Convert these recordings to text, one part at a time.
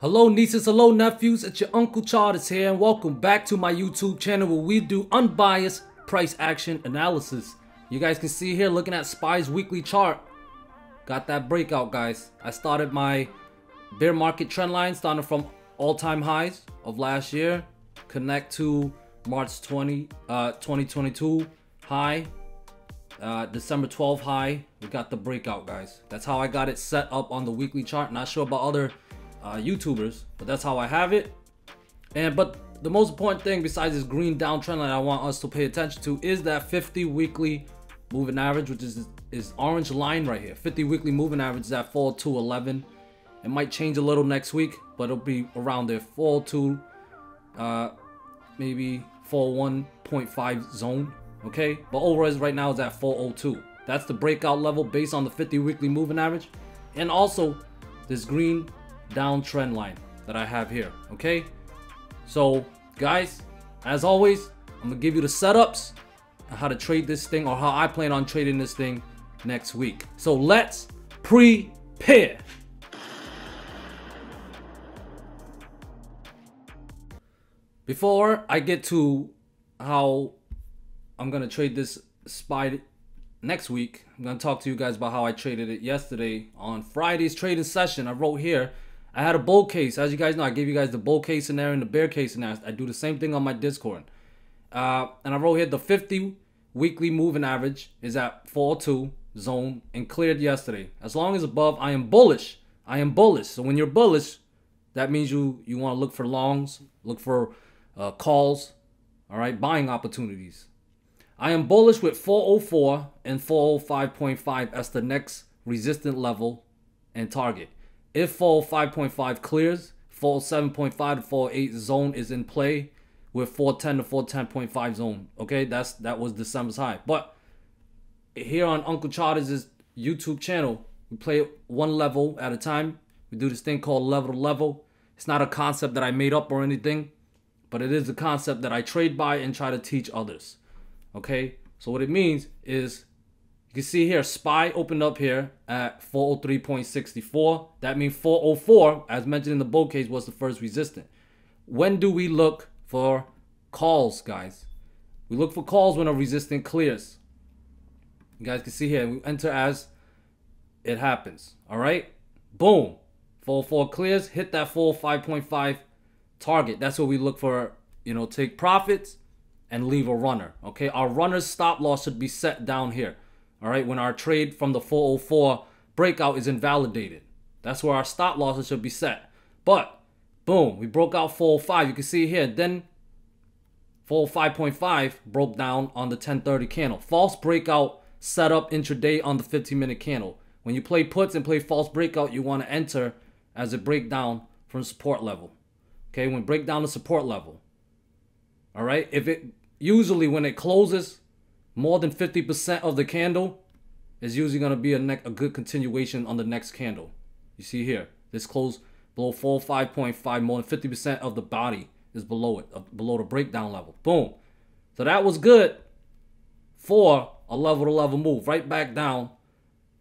Hello nieces, hello nephews, it's your Uncle Chiddy here and welcome back to my YouTube channel where we do unbiased price action analysis. You guys can see here looking at SPY's weekly chart. Got that breakout, guys. I started my bear market trend line starting from all-time highs of last year. Connect to March 2022 high. December 12 high. We got the breakout, guys. That's how I got it set up on the weekly chart. Not sure about other YouTubers, but that's how I have it. But the most important thing besides this green downtrend line I want us to pay attention to is that 50 weekly moving average, which is orange line right here. 50 weekly moving average is at 402.11. It might change a little next week, but it'll be around there. 402, maybe 401.5 zone. Okay, but overall right now is at 402. That's the breakout level based on the 50 weekly moving average, and also this green downtrend line that I have here. Okay, so guys, as always, I'm gonna give you the setups on how to trade this thing, or how I plan on trading this thing next week. So let's prepare. Before I get to how I'm gonna trade this SPY next week, I'm gonna talk to you guys about how I traded it yesterday on Friday's trading session. I wrote here, I had a bull case. As you guys know, I gave you guys the bull case scenario and the bear case scenario. I do the same thing on my Discord. And I wrote here the 50 weekly moving average is at 402 zone and cleared yesterday. As long as above, I am bullish. I am bullish. So when you're bullish, that means you want to look for longs, look for calls, all right, buying opportunities. I am bullish with 404 and 405.5 as the next resistant level and target. If 405.5 clears, 407.5 to 408 zone is in play with 410 to 410.5 zone. Okay, that was December's high. But here on Uncle Chiddy's YouTube channel, we play one level at a time. We do this thing called level to level. It's not a concept that I made up or anything, but it is a concept that I trade by and try to teach others. Okay, so what it means is, you can see here, SPY opened up here at 403.64. That means 404, as mentioned in the bull case, was the first resistance. When do we look for calls, guys? We look for calls when a resistance clears. You guys can see here, we enter as it happens. All right, boom, 404 clears, hit that 405.5 target. That's what we look for, you know, take profits and leave a runner. Okay, our runner's stop loss should be set down here. All right, when our trade from the 404 breakout is invalidated, that's where our stop losses should be set. But boom, we broke out 405. You can see here, then 405.5 broke down on the 1030 candle. False breakout set up intraday on the 15-minute candle. When you play puts and play false breakout, you want to enter as a breakdown from support level. Okay, when break down the support level. All right, if it usually when it closes more than 50% of the candle is usually going to be a good continuation on the next candle. You see here, this closed below 405.5. More than 50% of the body is below it, below the breakdown level. Boom. So that was good for a level to level move. Right back down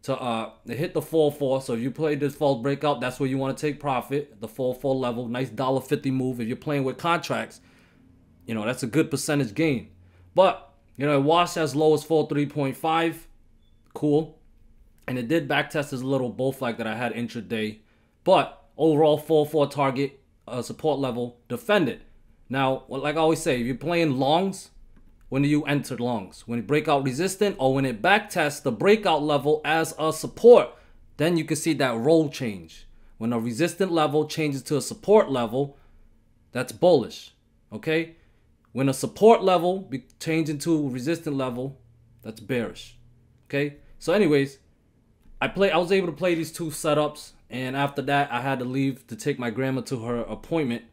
to hit the 404. So if you play this false breakout, that's where you want to take profit. The 404 level, nice $1.50 move. If you're playing with contracts, you know, that's a good percentage gain. But you know, it washed as low as 43.5. Cool. And it did backtest this little bull flag that I had intraday. But overall, 404 target support level defended. Now, like I always say, if you're playing longs, when do you enter longs? When it break out resistant, or when it backtests the breakout level as a support, then you can see that roll change. When a resistant level changes to a support level, that's bullish. Okay? When a support level changes into a resistant level, that's bearish. Okay, so anyways, I was able to play these two setups, and after that I had to leave to take my grandma to her appointment.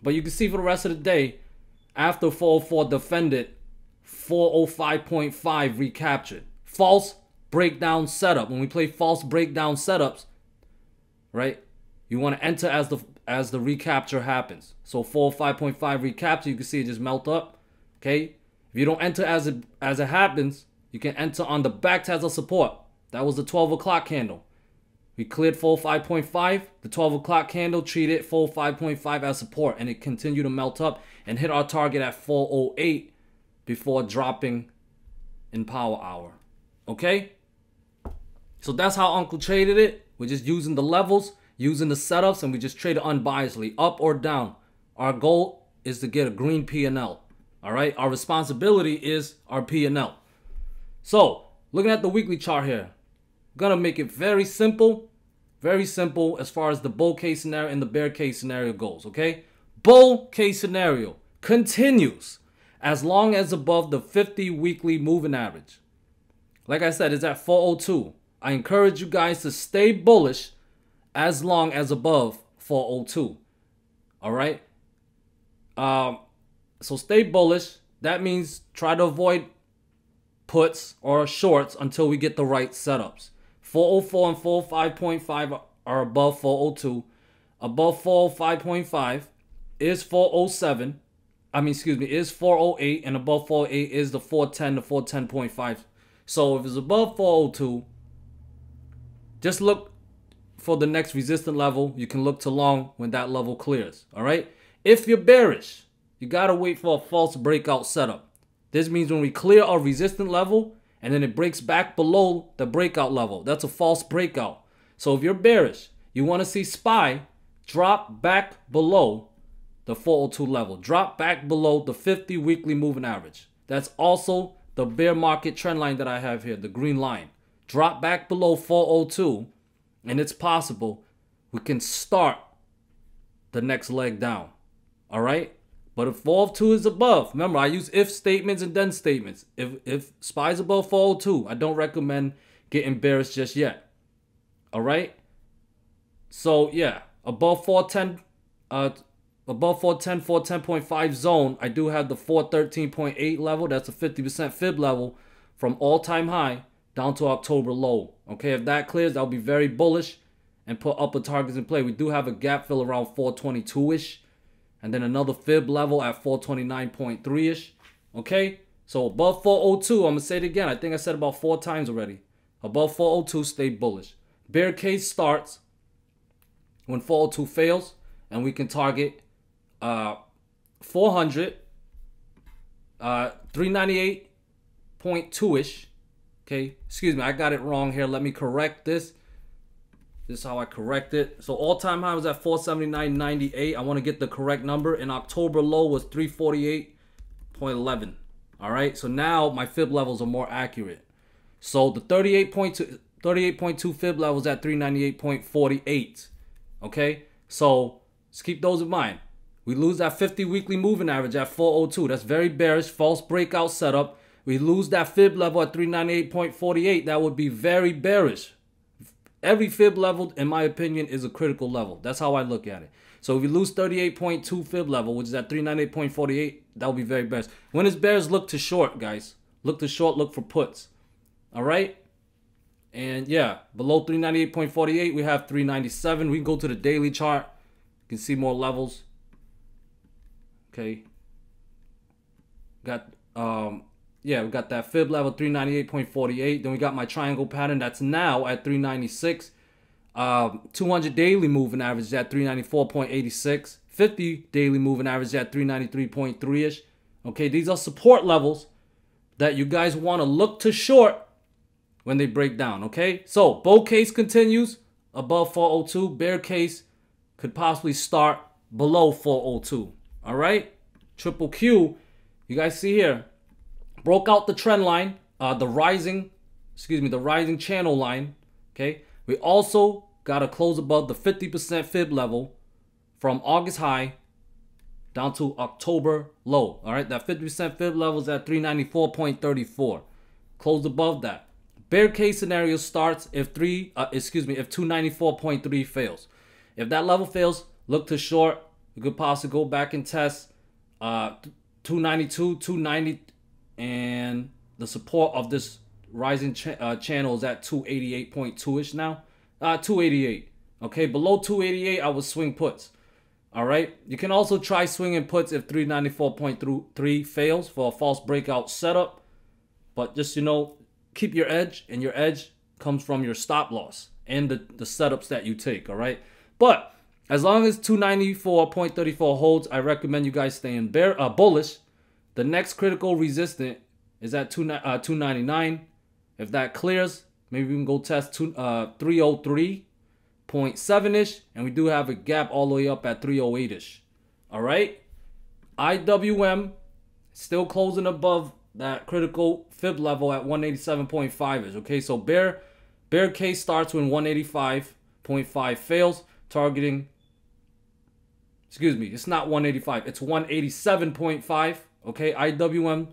But you can see for the rest of the day, after 404 defended, 405.5 recaptured. False breakdown setup. When we play false breakdown setups, right, you want to enter as the recapture happens. So 405.5 recapture, you can see it just melt up. Okay, if you don't enter as it happens, you can enter on the back test of support. That was the 12 o'clock candle. We cleared 405.5. The 12 o'clock candle treated 405.5 as support, and it continued to melt up and hit our target at 408 before dropping in power hour. Okay? So that's how Uncle traded it. We're just using the levels, using the setups, and we just trade it unbiasedly, up or down. Our goal is to get a green P&L. All right? Our responsibility is our P&L. So, looking at the weekly chart here, gonna make it very simple as far as the bull case scenario and the bear case scenario goes, okay? Bull case scenario continues as long as above the 50 weekly moving average. Like I said, it's at 402. I encourage you guys to stay bullish as long as above 402. All right? So stay bullish. That means try to avoid puts or shorts until we get the right setups. 404 and 405.5 are above 402. Above 405.5 is 407. Is 408, and above 408 is the 410 to 410.5. So if it's above 402, just look for the next resistant level. You can look to long when that level clears. All right. If you're bearish, you gotta wait for a false breakout setup. This means when we clear our resistant level and then it breaks back below the breakout level, that's a false breakout. So if you're bearish, you want to see SPY drop back below the 402 level, drop back below the 50 weekly moving average. That's also the bear market trend line that I have here, the green line. Drop back below 402, and it's possible we can start the next leg down. All right? But if 402 is above, remember, I use if statements and then statements. If SPY is above 402, I don't recommend getting bearish just yet. All right? So, yeah, above 410, above 410, 410.5 zone, I do have the 413.8 level. That's a 50% fib level from all-time high down to October low. Okay, if that clears, I'll be very bullish and put upper targets in play. We do have a gap fill around 422-ish. And then another fib level at 429.3-ish. Okay? So above 402, I'm going to say it again. I think I said about 4 times already. Above 402, stay bullish. Bear case starts when 402 fails. And we can target 400, 398.2-ish. Okay? Excuse me, I got it wrong here. Let me correct this. This is how I correct it. So all-time high was at 479.98. I want to get the correct number. And October low was 348.11. All right. So now my fib levels are more accurate. So the 38.2 fib levels at 398.48. Okay. So let's keep those in mind. We lose that 50 weekly moving average at 402. That's very bearish. False breakout setup. We lose that fib level at 398.48. That would be very bearish. Every fib level, in my opinion, is a critical level. That's how I look at it. So if you lose 38.2 fib level, which is at 398.48, that will be very bearish. When it's bears, look to short, guys. Look to short, look for puts. All right? And yeah, below 398.48, we have 397. We can go to the daily chart. You can see more levels. Okay. Yeah, we got that fib level 398.48. Then we got my triangle pattern that's now at 396. 200 daily moving average at 394.86. 50 daily moving average at 393.3-ish. Okay, these are support levels that you guys want to look to short when they break down. Okay, so bull case continues above 402. Bear case could possibly start below 402. All right, triple Q, you guys see here, broke out the trend line, the rising channel line. Okay, we also got to close above the 50% fib level from August high down to October low. All right, that 50% fib level is at 394.34. Closed above that. Bear case scenario starts if 294.3 fails. If that level fails, look to short. You could possibly go back and test 292, 290. And the support of this rising channel is at 288.2-ish now. 288. Okay, below 288, I would swing puts. All right. You can also try swinging puts if 394.3 fails for a false breakout setup. But just, keep your edge, and your edge comes from your stop loss. and the setups that you take, all right? But as long as 294.34 holds, I recommend you guys staying bullish. The next critical resistance is at 299. If that clears, maybe we can go test 303.7-ish, and we do have a gap all the way up at 308-ish. All right? IWM still closing above that critical fib level at 187.5-ish. Okay, so bear case starts when 185.5 fails, targeting, excuse me, it's not 185, it's 187.5. Okay, IWM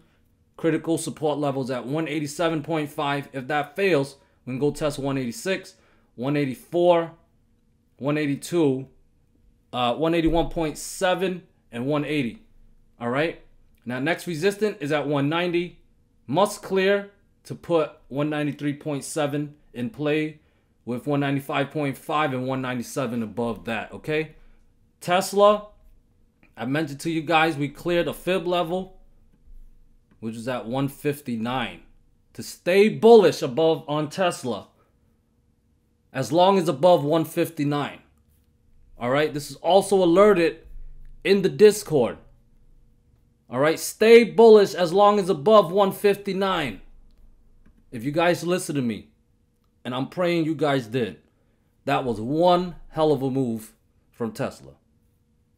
critical support levels at 187.5. If that fails, we can go test 186, 184, 182, 181.7, and 180. All right. Now, next resistance is at 190. Must clear to put 193.7 in play with 195.5 and 197 above that. Okay. Tesla, I mentioned to you guys, we cleared a fib level, which is at 159. To stay bullish above on Tesla, as long as above 159. All right. This is also alerted in the Discord. All right, stay bullish as long as above 159. If you guys listen to me, and I'm praying you guys did, that was one hell of a move from Tesla.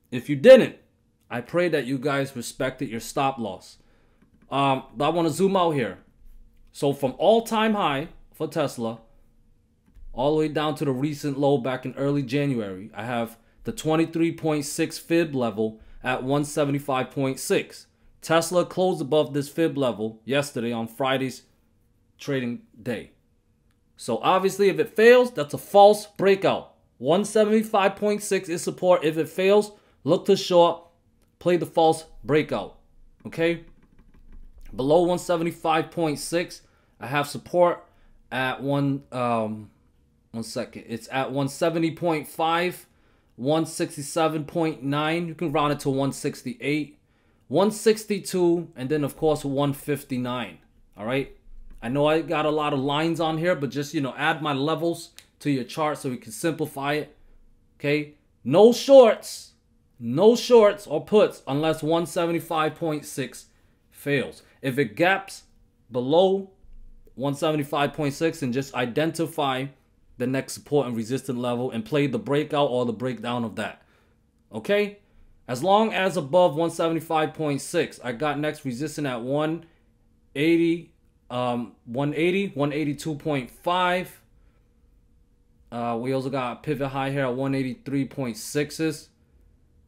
If you didn't, I pray that you guys respected your stop loss. But I want to zoom out here. So from all-time high for Tesla, all the way down to the recent low back in early January, I have the 23.6 fib level at 175.6. Tesla closed above this fib level yesterday on Friday's trading day. So obviously if it fails, that's a false breakout. 175.6 is support. If it fails, look to short, play the false breakout. Okay? Below 175.6, I have support at one second. It's at 170.5. 167.9, you can round it to 168, 162, and then of course 159. All right, I know I got a lot of lines on here, but just, you know, add my levels to your chart so we can simplify it. Okay, no shorts or puts unless 175.6 fails. If it gaps below 175.6, and just identify the next support and resistance level and play the breakout or the breakdown of that. Okay? As long as above 175.6, I got next resistance at 180, 182.5. We also got pivot high here at 183.6s,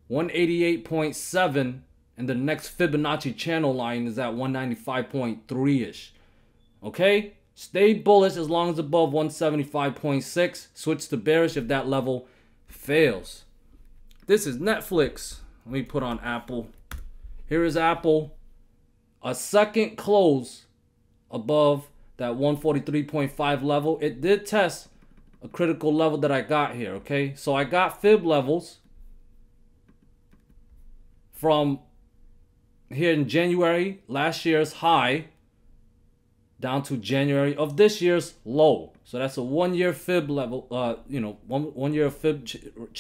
188.7, and the next Fibonacci channel line is at 195.3-ish. Okay? Stay bullish as long as above 175.6. Switch to bearish if that level fails. This is Netflix. Let me put on Apple. Here is Apple. A second close above that 143.5 level. It did test a critical level that I got here, okay? So I got fib levels from here in January, last year's high, down to January of this year's low. So that's a 1 year fib level, one year fib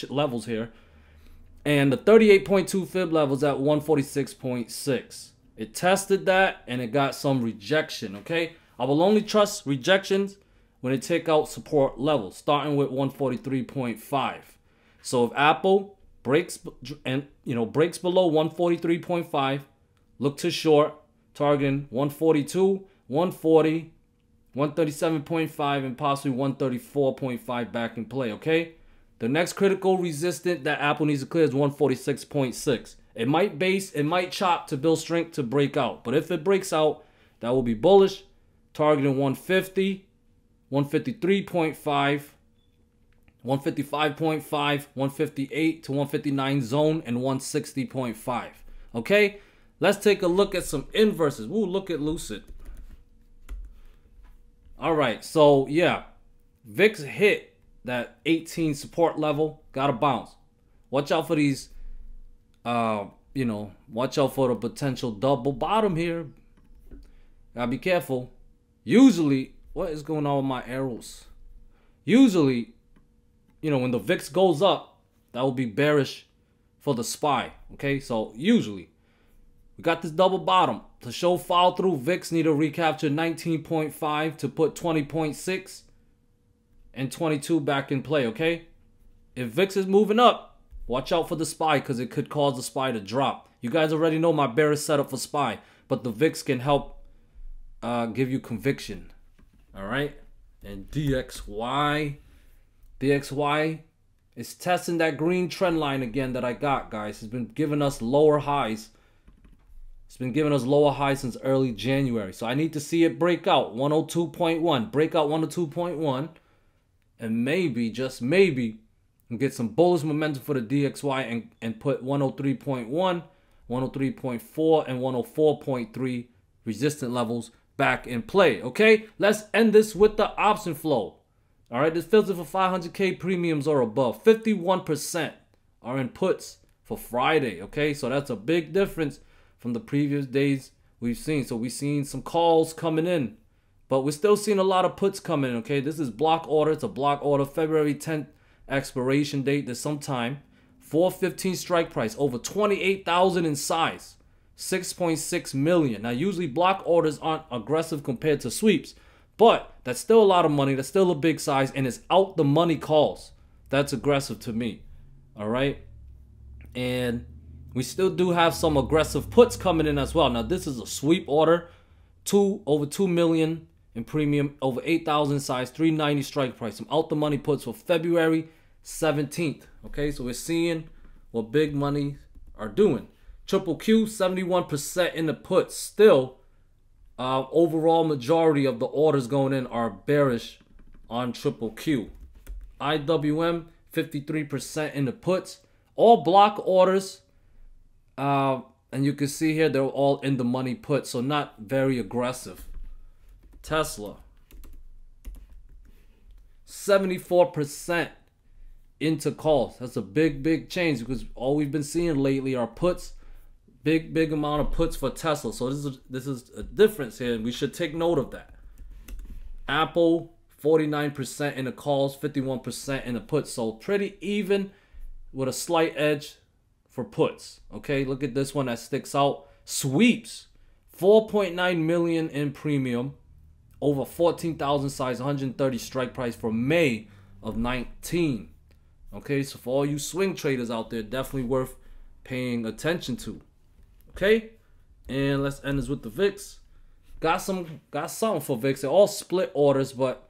levels here. And the 38.2 fib levels at 146.6. It tested that and it got some rejection, okay? I will only trust rejections when it take out support levels, starting with 143.5. So if Apple breaks and breaks below 143.5, look to short, targeting 142, 140, 137.5, and possibly 134.5 back in play, okay? The next critical resistance that Apple needs to clear is 146.6. It might base, it might chop to build strength to break out. But if it breaks out, that will be bullish, targeting 150, 153.5, 155.5, 158 to 159 zone, and 160.5. Okay? Let's take a look at some inverses. Ooh, look at Lucid. All right, so yeah, VIX hit that 18 support level, gotta bounce. Watch out for these, watch out for the potential double bottom here. Gotta be careful. Usually, what is going on with my arrows? Usually, you know, when the VIX goes up, that will be bearish for the SPY. Okay, so usually we got this double bottom to show follow through. VIX need to recapture 19.5 to put 20.6 and 22 back in play. Okay, if VIX is moving up, watch out for the SPY because it could cause the SPY to drop. You guys already know my bearish setup for SPY, but the VIX can help give you conviction. All right, and DXY is testing that green trend line again that I got, guys. It's been giving us lower highs. It's been giving us lower highs since early January. So I need to see it break out 102.1, break out 102.1, and maybe, just maybe, get some bullish momentum for the DXY and put 103.1, 103.4, and 104.3 resistant levels back in play. Okay, let's end this with the option flow. All right, this filter for 500K premiums or above. 51% are in puts for Friday. Okay, so that's a big difference from the previous days we've seen. So we've seen some calls coming in, but we're still seeing a lot of puts coming in. Okay, this is block order. It's a block order. February 10th expiration date. There's some time. 415 strike price. Over 28,000 in size. 6.6 million. Now, usually block orders aren't aggressive compared to sweeps, but that's still a lot of money. That's still a big size, and it's out the money calls. That's aggressive to me. All right, and we still do have some aggressive puts coming in as well. Now, this is a sweep order. Over 2 million in premium, over 8,000 size, 390 strike price. Some out the money puts for February 17th. Okay, so we're seeing what big money are doing. Triple Q, 71% in the puts. Still, overall majority of the orders going in are bearish on Triple Q. IWM, 53% in the puts. All block orders. And you can see here they're all in the money put, so not very aggressive. Tesla, 74% into calls. That's a big change because all we've been seeing lately are puts. Big amount of puts for Tesla. So this is a difference here. We should take note of that. Apple, 49% in the calls, 51% in the puts. So pretty even with a slight edge for puts. Okay, look at this one that sticks out. Sweeps, 4.9 million in premium, over 14,000 size, 130 strike price for May of 19. Okay, so for all you swing traders out there, definitely worth paying attention to. Okay, and let's end this with the VIX. Got something for VIX. They're all split orders, but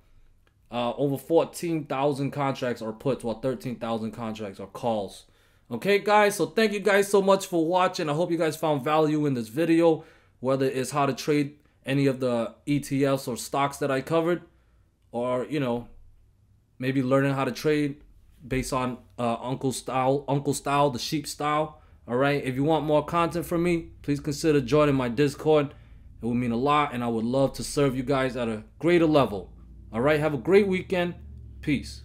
over 14,000 contracts are puts, while 13,000 contracts are calls. Okay, guys, so thank you guys so much for watching. I hope you guys found value in this video, whether it's how to trade any of the ETFs or stocks that I covered, or, you know, maybe learning how to trade based on Uncle style, the sheep style. All right, if you want more content from me, please consider joining my Discord. It would mean a lot, and I would love to serve you guys at a greater level. All right, have a great weekend. Peace.